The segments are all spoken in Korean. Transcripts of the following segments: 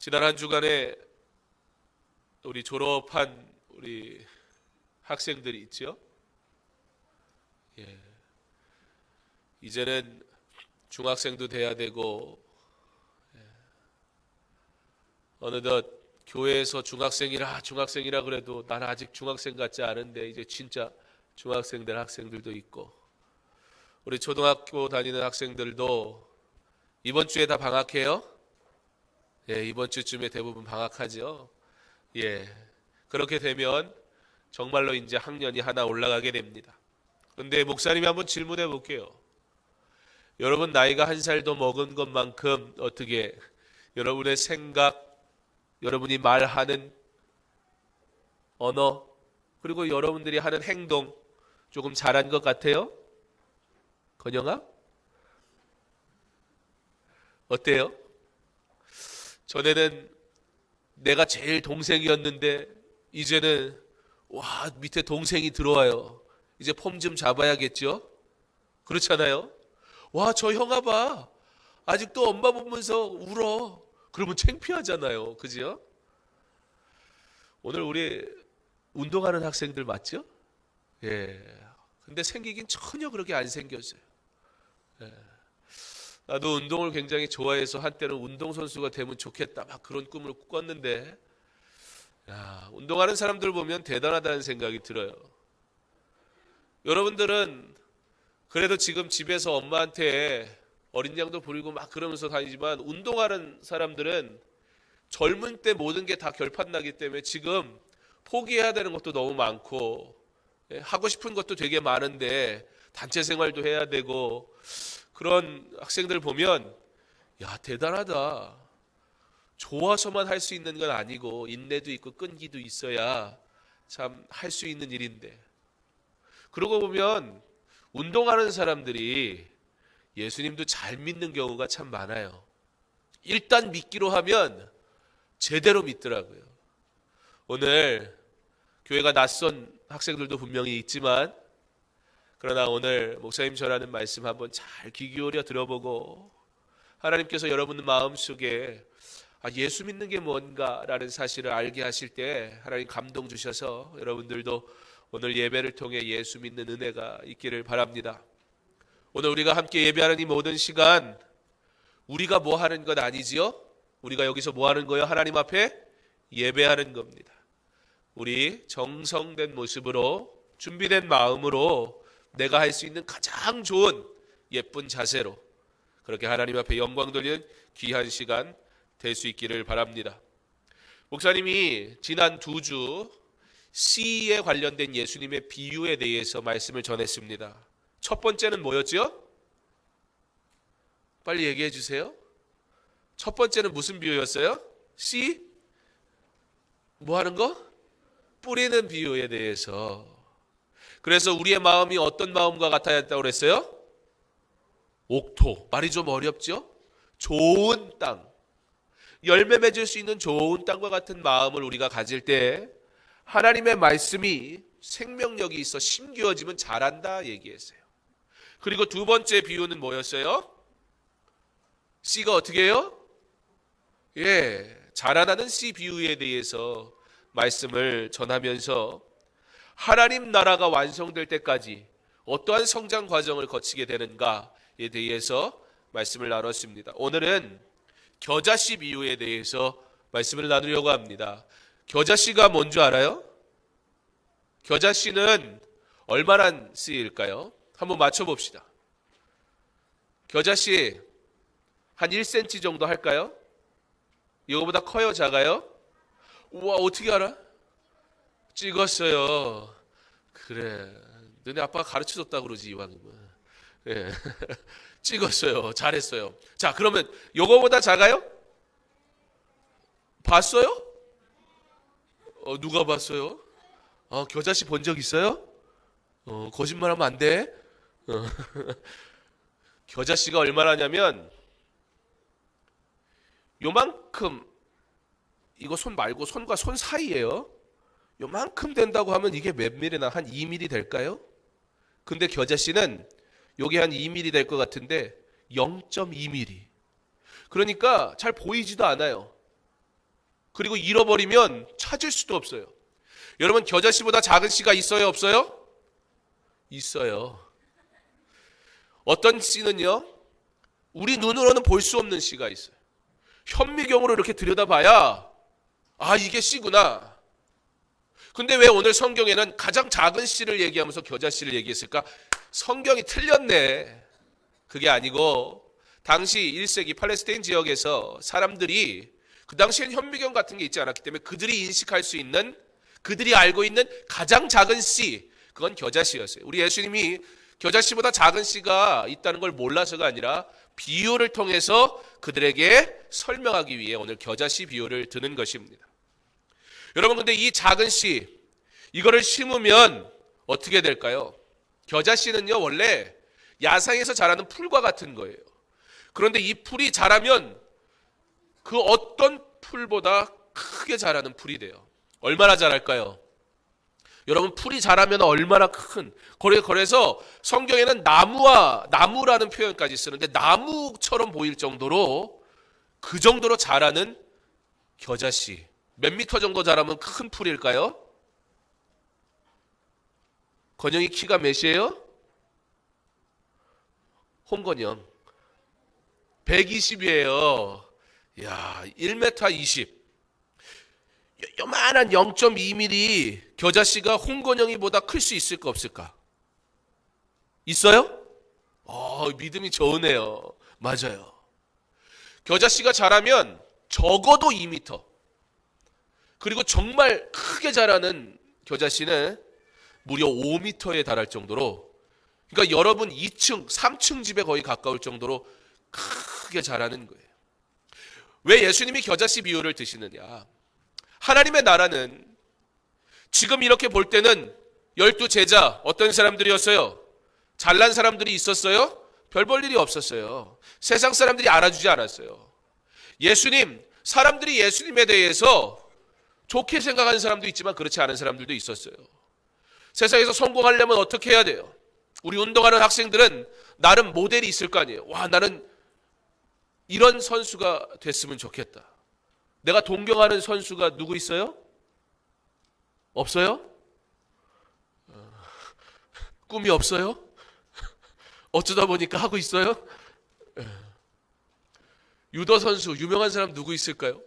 지난 한 주간에 우리 졸업한 우리 학생들이 있죠. 예. 이제는 중학생도 돼야 되고, 어느덧 교회에서 중학생이라 그래도 난 아직 중학생 같지 않은데 이제 진짜 중학생 된 학생들도 있고, 우리 초등학교 다니는 학생들도 이번 주에 다 방학해요? 예, 이번 주쯤에 대부분 방학하죠. 예, 그렇게 되면 정말로 이제 학년이 하나 올라가게 됩니다. 근데 목사님이 한번 질문해 볼게요. 여러분 나이가 한 살 더 먹은 것만큼 어떻게 여러분의 생각, 여러분이 말하는 언어, 그리고 여러분들이 하는 행동 조금 잘한 것 같아요? 건영아? 어때요? 전에는 내가 제일 동생이었는데 이제는 와, 밑에 동생이 들어와요. 이제 폼 좀 잡아야겠죠? 그렇잖아요? 와, 저 형아 봐. 아직도 엄마 보면서 울어. 그러면 창피하잖아요. 그죠? 오늘 우리 운동하는 학생들 맞죠? 예. 근데 생기긴 전혀 그렇게 안 생겼어요. 예. 나도 운동을 굉장히 좋아해서 한때는 운동선수가 되면 좋겠다 막 그런 꿈을 꿨는데, 야, 운동하는 사람들 보면 대단하다는 생각이 들어요. 여러분들은 그래도 지금 집에서 엄마한테 어린 양도 부리고 막 그러면서 다니지만, 운동하는 사람들은 젊은 때 모든 게 다 결판나기 때문에 지금 포기해야 되는 것도 너무 많고, 하고 싶은 것도 되게 많은데 단체 생활도 해야 되고, 그런 학생들 보면 야, 대단하다. 좋아서만 할 수 있는 건 아니고 인내도 있고 끈기도 있어야 참 할 수 있는 일인데, 그러고 보면 운동하는 사람들이 예수님도 잘 믿는 경우가 참 많아요. 일단 믿기로 하면 제대로 믿더라고요. 오늘 교회가 낯선 학생들도 분명히 있지만, 그러나 오늘 목사님 전하는 말씀 한번 잘 귀 기울여 들어보고, 하나님께서 여러분 마음속에 예수 믿는 게 뭔가라는 사실을 알게 하실 때 하나님 감동 주셔서 여러분들도 오늘 예배를 통해 예수 믿는 은혜가 있기를 바랍니다. 오늘 우리가 함께 예배하는 이 모든 시간, 우리가 뭐 하는 것 아니지요? 우리가 여기서 뭐 하는 거예요? 하나님 앞에 예배하는 겁니다. 우리 정성된 모습으로, 준비된 마음으로 내가 할 수 있는 가장 좋은 예쁜 자세로 그렇게 하나님 앞에 영광 돌리는 귀한 시간 될 수 있기를 바랍니다. 목사님이 지난 2주 씨에 관련된 예수님의 비유에 대해서 말씀을 전했습니다. 첫 번째는 뭐였죠? 빨리 얘기해 주세요. 첫 번째는 무슨 비유였어요? 씨? 뭐 하는 거? 뿌리는 비유에 대해서. 그래서 우리의 마음이 어떤 마음과 같아야 했다고 그랬어요? 옥토. 말이 좀 어렵죠? 좋은 땅. 열매 맺을 수 있는 좋은 땅과 같은 마음을 우리가 가질 때 하나님의 말씀이 생명력이 있어 심기어지면 자란다 얘기했어요. 그리고 두 번째 비유는 뭐였어요? 씨가 어떻게 해요? 예, 자라나는 씨 비유에 대해서 말씀을 전하면서 하나님 나라가 완성될 때까지 어떠한 성장 과정을 거치게 되는가에 대해서 말씀을 나눴습니다. 오늘은 겨자씨 비유에 대해서 말씀을 나누려고 합니다. 겨자씨가 뭔지 알아요? 겨자씨는 얼마나 씨일까요? 한번 맞춰봅시다. 겨자씨 한 1cm 정도 할까요? 이거보다 커요? 작아요? 우와, 어떻게 알아? 찍었어요. 그래, 너네 아빠가 가르쳐줬다 그러지 이왕이면. 예. 찍었어요. 잘했어요. 자, 그러면 요거보다 작아요? 봤어요? 누가 봤어요? 겨자씨 본 적 있어요? 거짓말하면 안 돼. 겨자씨가 얼마나냐면 요만큼, 이거 손 말고 손과 손 사이예요. 요만큼 된다고 하면 이게 몇 밀리나? 한 2mm 될까요? 근데 겨자씨는 요게 한 2mm 될 것 같은데 0.2mm. 그러니까 잘 보이지도 않아요. 그리고 잃어버리면 찾을 수도 없어요. 여러분, 겨자씨보다 작은 씨가 있어요, 없어요? 있어요. 어떤 씨는요, 우리 눈으로는 볼 수 없는 씨가 있어요. 현미경으로 이렇게 들여다봐야 이게 씨구나. 근데 왜 오늘 성경에는 가장 작은 씨를 얘기하면서 겨자씨를 얘기했을까? 성경이 틀렸네. 그게 아니고 당시 1세기 팔레스타인 지역에서 사람들이 그 당시엔 현미경 같은 게 있지 않았기 때문에 그들이 인식할 수 있는, 그들이 알고 있는 가장 작은 씨, 그건 겨자씨였어요. 우리 예수님이 겨자씨보다 작은 씨가 있다는 걸 몰라서가 아니라 비유를 통해서 그들에게 설명하기 위해 오늘 겨자씨 비유를 드는 것입니다. 여러분, 근데 이 작은 씨, 이거를 심으면 어떻게 될까요? 겨자씨는요, 원래 야상에서 자라는 풀과 같은 거예요. 그런데 이 풀이 자라면 그 어떤 풀보다 크게 자라는 풀이 돼요. 얼마나 자랄까요? 여러분, 풀이 자라면 얼마나 큰, 그래서 성경에는 나무라는 표현까지 쓰는데 나무처럼 보일 정도로, 그 정도로 자라는 겨자씨. 몇 미터 정도 자라면 큰 풀일까요? 건영이 키가 몇이에요? 홍건영 120이에요. 야, 1m 20. 요만한 0.2mm 겨자씨가 홍건영이보다 클 수 있을까 없을까? 있어요? 믿음이 좋으네요. 맞아요. 겨자씨가 자라면 적어도 2m. 그리고 정말 크게 자라는 겨자씨는 무려 5m에 달할 정도로, 그러니까 여러분 2층, 3층 집에 거의 가까울 정도로 크게 자라는 거예요. 왜 예수님이 겨자씨 비유를 드시느냐? 하나님의 나라는 지금 이렇게 볼 때는 12제자 어떤 사람들이었어요? 잘난 사람들이 있었어요? 별 볼 일이 없었어요. 세상 사람들이 알아주지 않았어요. 사람들이 예수님에 대해서 좋게 생각하는 사람도 있지만 그렇지 않은 사람들도 있었어요. 세상에서 성공하려면 어떻게 해야 돼요? 우리 운동하는 학생들은 나름 모델이 있을 거 아니에요. 나는 이런 선수가 됐으면 좋겠다. 내가 동경하는 선수가 누구 있어요? 없어요? 꿈이 없어요? 어쩌다 보니까 하고 있어요? 유도 선수, 유명한 사람 누구 있을까요?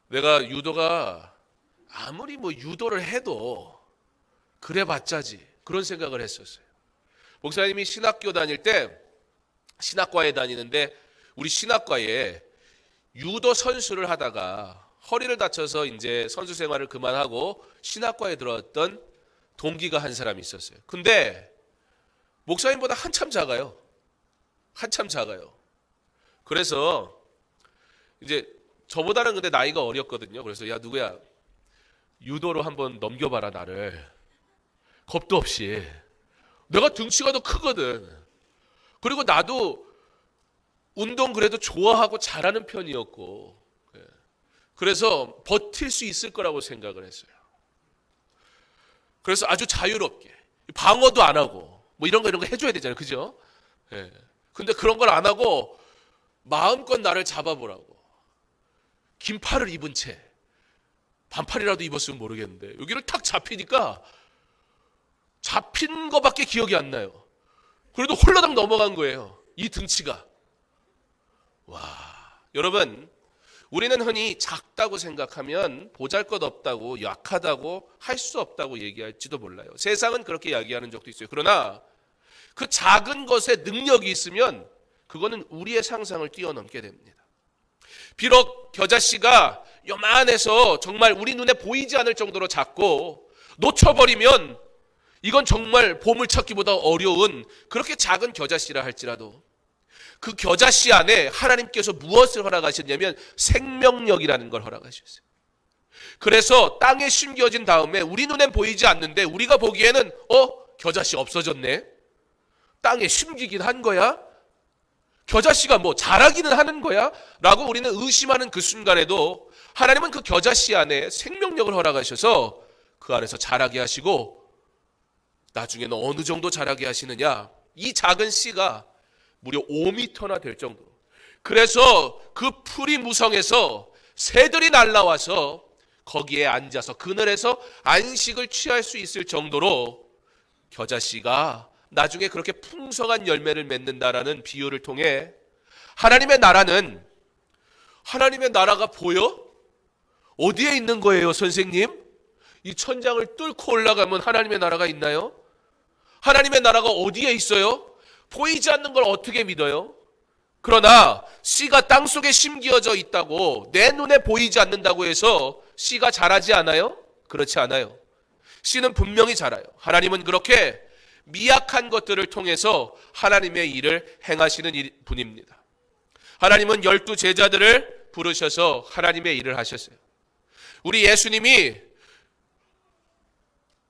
내가 아무리 유도를 해도 그래봤자지, 그런 생각을 했었어요. 목사님이 신학교 다닐 때, 신학과에 다니는데 우리 신학과에 유도 선수를 하다가 허리를 다쳐서 이제 선수 생활을 그만하고 신학과에 들어왔던 동기가 한 사람이 있었어요. 근데 목사님보다 한참 작아요. 그래서 이제 저보다는 근데 나이가 어렸거든요. 그래서 야, 누구야, 유도로 한번 넘겨봐라 나를. 겁도 없이. 내가 등치가 더 크거든. 그리고 나도 운동 그래도 좋아하고 잘하는 편이었고, 그래서 버틸 수 있을 거라고 생각을 했어요. 그래서 아주 자유롭게 방어도 안 하고 이런 거 해줘야 되잖아요, 그죠? 근데 그런 걸 안 하고 마음껏 나를 잡아보라고. 긴 팔을 입은 채, 반팔이라도 입었으면 모르겠는데 여기를 탁 잡히니까 잡힌 거밖에 기억이 안 나요. 그래도 홀라당 넘어간 거예요, 이 등치가. 와, 여러분, 우리는 흔히 작다고 생각하면 보잘것없다고, 약하다고, 할 수 없다고 얘기할지도 몰라요. 세상은 그렇게 이야기하는 적도 있어요. 그러나 그 작은 것에 능력이 있으면 그거는 우리의 상상을 뛰어넘게 됩니다. 비록 겨자씨가 요만해서 정말 우리 눈에 보이지 않을 정도로 작고, 놓쳐버리면 이건 정말 보물찾기보다 어려운 그렇게 작은 겨자씨라 할지라도 그 겨자씨 안에 하나님께서 무엇을 허락하셨냐면 생명력이라는 걸 허락하셨어요. 그래서 땅에 심겨진 다음에 우리 눈엔 보이지 않는데 우리가 보기에는 겨자씨 없어졌네, 땅에 심기긴 한 거야, 겨자씨가 자라기는 하는 거야 라고 우리는 의심하는 그 순간에도 하나님은 그 겨자씨 안에 생명력을 허락하셔서 그 안에서 자라게 하시고, 나중에는 어느 정도 자라게 하시느냐, 이 작은 씨가 무려 5m나 될 정도로, 그래서 그 풀이 무성해서 새들이 날라와서 거기에 앉아서 그늘에서 안식을 취할 수 있을 정도로 겨자씨가 나중에 그렇게 풍성한 열매를 맺는다라는 비유를 통해 하나님의 나라가 보여? 어디에 있는 거예요, 선생님? 이 천장을 뚫고 올라가면 하나님의 나라가 있나요? 하나님의 나라가 어디에 있어요? 보이지 않는 걸 어떻게 믿어요? 그러나 씨가 땅속에 심겨져 있다고, 내 눈에 보이지 않는다고 해서 씨가 자라지 않아요? 그렇지 않아요. 씨는 분명히 자라요. 하나님은 그렇게 미약한 것들을 통해서 하나님의 일을 행하시는 분입니다. 하나님은 12 제자들을 부르셔서 하나님의 일을 하셨어요. 우리 예수님이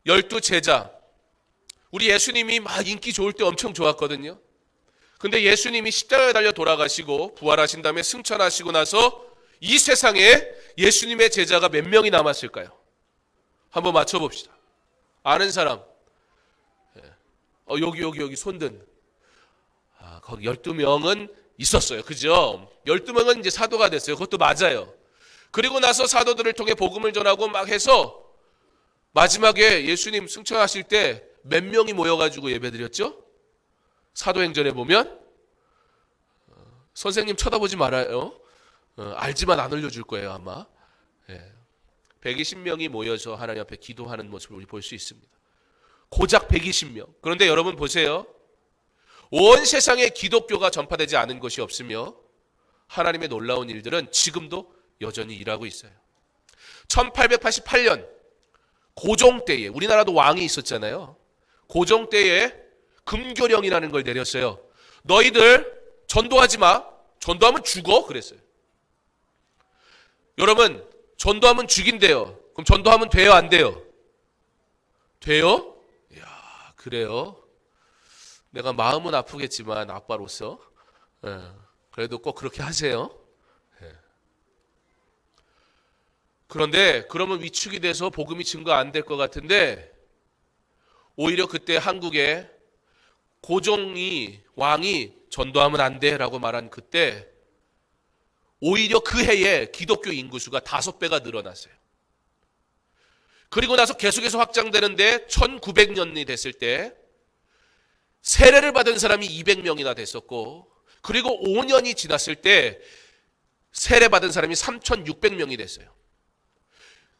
12 제자, 우리 예수님이 막 인기 좋을 때 엄청 좋았거든요. 근데 예수님이 십자가에 달려 돌아가시고 부활하신 다음에 승천하시고 나서 이 세상에 예수님의 제자가 몇 명이 남았을까요? 한번 맞춰봅시다. 아는 사람. 여기 손든. 거기 12명은 있었어요. 그죠? 12명은 이제 사도가 됐어요. 그것도 맞아요. 그리고 나서 사도들을 통해 복음을 전하고 막 해서 마지막에 예수님 승천하실 때 몇 명이 모여가지고 예배드렸죠? 사도행전에 보면 선생님 쳐다보지 말아요. 알지만 안 알려줄 거예요 아마. 120명이 모여서 하나님 앞에 기도하는 모습을 우리 볼 수 있습니다. 고작 120명. 그런데 여러분 보세요. 온 세상에 기독교가 전파되지 않은 것이 없으며 하나님의 놀라운 일들은 지금도 여전히 일하고 있어요. 1888년 고종 때에, 우리나라도 왕이 있었잖아요. 고종 때에 금교령이라는 걸 내렸어요. 너희들 전도하지 마. 전도하면 죽어. 그랬어요. 여러분, 전도하면 죽인대요. 그럼 전도하면 돼요, 안 돼요? 돼요? 이야, 그래요? 내가 마음은 아프겠지만 아빠로서 그래도 꼭 그렇게 하세요. 그런데 그러면 위축이 돼서 복음이 증거 안 될 것 같은데 오히려 그때 한국에 왕이 전도하면 안 돼라고 말한 그때 오히려 그 해에 기독교 인구수가 5배가 늘어났어요. 그리고 나서 계속해서 확장되는데 1900년이 됐을 때 세례를 받은 사람이 200명이나 됐었고, 그리고 5년이 지났을 때 세례 받은 사람이 3600명이 됐어요.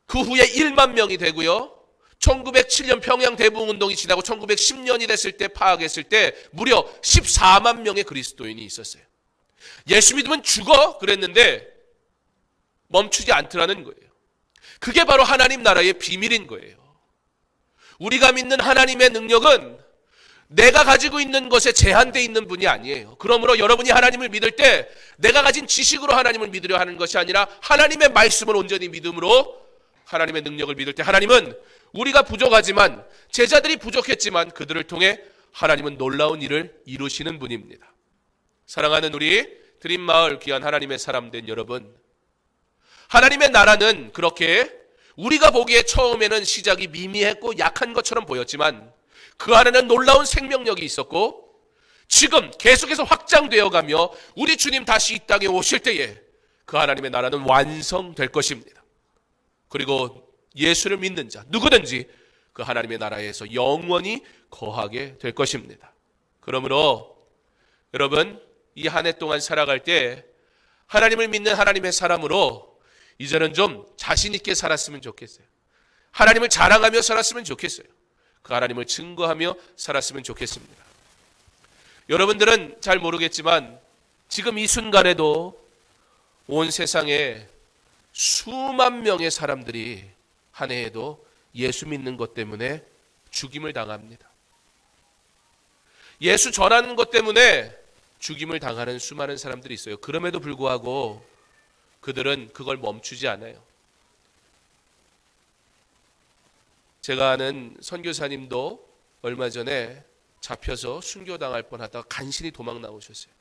그 후에 1만 명이 되고요. 1907년 평양 대부흥운동이 지나고 1910년이 됐을 때 파악했을 때 무려 14만 명의 그리스도인이 있었어요. 예수 믿으면 죽어 그랬는데 멈추지 않더라는 거예요. 그게 바로 하나님 나라의 비밀인 거예요. 우리가 믿는 하나님의 능력은 내가 가지고 있는 것에 제한되어 있는 분이 아니에요. 그러므로 여러분이 하나님을 믿을 때 내가 가진 지식으로 하나님을 믿으려 하는 것이 아니라 하나님의 말씀을 온전히 믿음으로 하나님의 능력을 믿을 때 하나님은 우리가 부족하지만, 제자들이 부족했지만 그들을 통해 하나님은 놀라운 일을 이루시는 분입니다. 사랑하는 우리 드림마을 귀한 하나님의 사람 된 여러분, 하나님의 나라는 그렇게 우리가 보기에 처음에는 시작이 미미했고 약한 것처럼 보였지만 그 안에는 놀라운 생명력이 있었고 지금 계속해서 확장되어 가며 우리 주님 다시 이 땅에 오실 때에 그 하나님의 나라는 완성될 것입니다. 그리고 예수를 믿는 자 누구든지 그 하나님의 나라에서 영원히 거하게 될 것입니다. 그러므로 여러분, 이 한 해 동안 살아갈 때 하나님을 믿는 하나님의 사람으로 이제는 좀 자신 있게 살았으면 좋겠어요. 하나님을 자랑하며 살았으면 좋겠어요. 그 하나님을 증거하며 살았으면 좋겠습니다. 여러분들은 잘 모르겠지만 지금 이 순간에도 온 세상에 수만 명의 사람들이 한 해에도 예수 믿는 것 때문에 죽임을 당합니다. 예수 전하는 것 때문에 죽임을 당하는 수많은 사람들이 있어요. 그럼에도 불구하고 그들은 그걸 멈추지 않아요. 제가 아는 선교사님도 얼마 전에 잡혀서 순교당할 뻔하다가 간신히 도망 나오셨어요.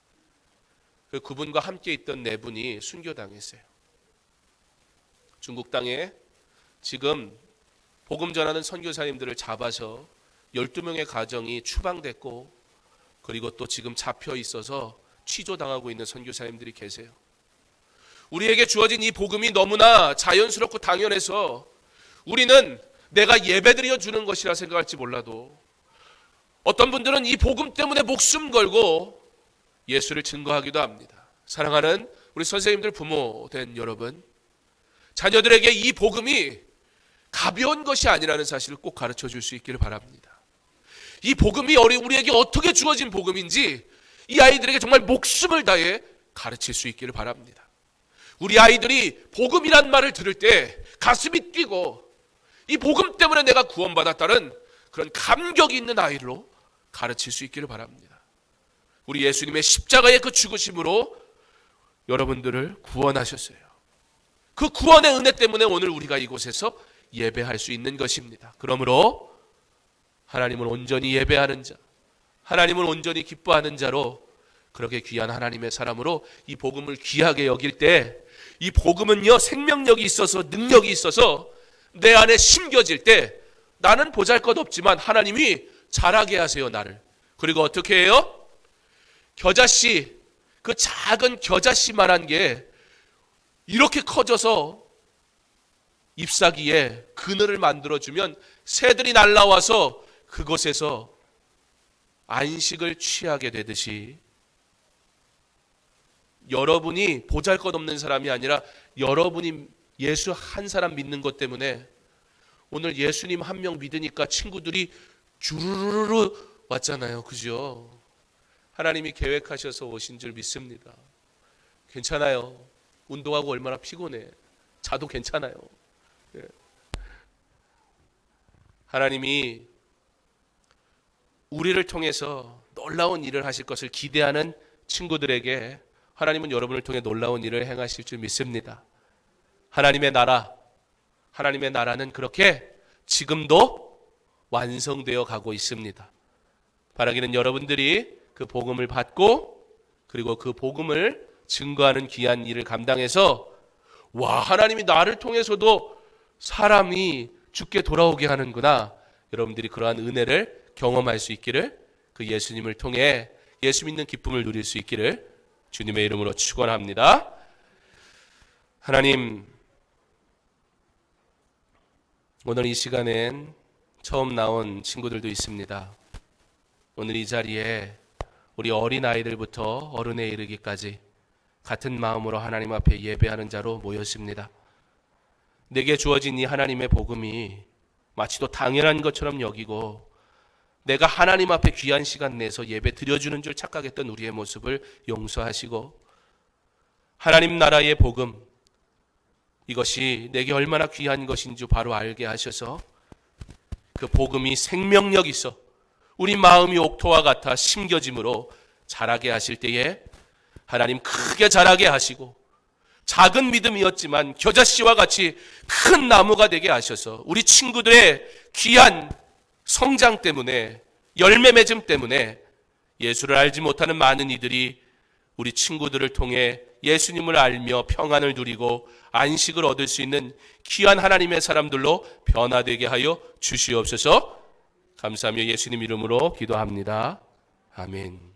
그분과 함께 있던 4분이 순교당했어요. 중국 땅에 지금 복음 전하는 선교사님들을 잡아서 12명의 가정이 추방됐고, 그리고 또 지금 잡혀 있어서 취조당하고 있는 선교사님들이 계세요. 우리에게 주어진 이 복음이 너무나 자연스럽고 당연해서 우리는 내가 예배드려 주는 것이라 생각할지 몰라도 어떤 분들은 이 복음 때문에 목숨 걸고 예수를 증거하기도 합니다. 사랑하는 우리 선생님들, 부모 된 여러분, 자녀들에게 이 복음이 가벼운 것이 아니라는 사실을 꼭 가르쳐 줄 수 있기를 바랍니다. 이 복음이 우리에게 어떻게 주어진 복음인지 이 아이들에게 정말 목숨을 다해 가르칠 수 있기를 바랍니다. 우리 아이들이 복음이란 말을 들을 때 가슴이 뛰고 이 복음 때문에 내가 구원받았다는 그런 감격이 있는 아이로 가르칠 수 있기를 바랍니다. 우리 예수님의 십자가의 그 죽으심으로 여러분들을 구원하셨어요. 그 구원의 은혜 때문에 오늘 우리가 이곳에서 예배할 수 있는 것입니다. 그러므로 하나님을 온전히 예배하는 자, 하나님을 온전히 기뻐하는 자로, 그렇게 귀한 하나님의 사람으로 이 복음을 귀하게 여길 때, 이 복음은요 생명력이 있어서 능력이 있어서 내 안에 심겨질 때 나는 보잘것없지만 하나님이 자라게 하세요, 나를. 그리고 어떻게 해요? 겨자씨, 그 작은 겨자씨만한 게 이렇게 커져서 잎사귀에 그늘을 만들어주면 새들이 날아와서 그곳에서 안식을 취하게 되듯이, 여러분이 보잘것없는 사람이 아니라 여러분이 예수 한 사람 믿는 것 때문에 오늘 예수님 한 명 믿으니까 친구들이 주르르르 왔잖아요. 그죠? 하나님이 계획하셔서 오신 줄 믿습니다. 괜찮아요. 운동하고 얼마나 피곤해. 자도 괜찮아요. 하나님이 우리를 통해서 놀라운 일을 하실 것을 기대하는 친구들에게 하나님은 여러분을 통해 놀라운 일을 행하실 줄 믿습니다. 하나님의 나라는 그렇게 지금도 완성되어 가고 있습니다. 바라기는 여러분들이 그 복음을 받고 그리고 그 복음을 증거하는 귀한 일을 감당해서, 와, 하나님이 나를 통해서도 사람이 죽게 돌아오게 하는구나, 여러분들이 그러한 은혜를 경험할 수 있기를, 그 예수님을 통해 예수 믿는 기쁨을 누릴 수 있기를 주님의 이름으로 축원합니다. 하나님, 오늘 이 시간엔 처음 나온 친구들도 있습니다. 오늘 이 자리에 우리 어린아이들부터 어른에 이르기까지 같은 마음으로 하나님 앞에 예배하는 자로 모였습니다. 내게 주어진 이 하나님의 복음이 마치도 당연한 것처럼 여기고 내가 하나님 앞에 귀한 시간 내서 예배 드려주는 줄 착각했던 우리의 모습을 용서하시고, 하나님 나라의 복음, 이것이 내게 얼마나 귀한 것인지 바로 알게 하셔서 그 복음이 생명력 있어 우리 마음이 옥토와 같아 심겨짐으로 자라게 하실 때에 하나님 크게 자라게 하시고, 작은 믿음이었지만 겨자씨와 같이 큰 나무가 되게 하셔서 우리 친구들의 귀한 성장 때문에, 열매 맺음 때문에 예수를 알지 못하는 많은 이들이 우리 친구들을 통해 예수님을 알며 평안을 누리고 안식을 얻을 수 있는 귀한 하나님의 사람들로 변화되게 하여 주시옵소서. 감사하며 예수님 이름으로 기도합니다. 아멘.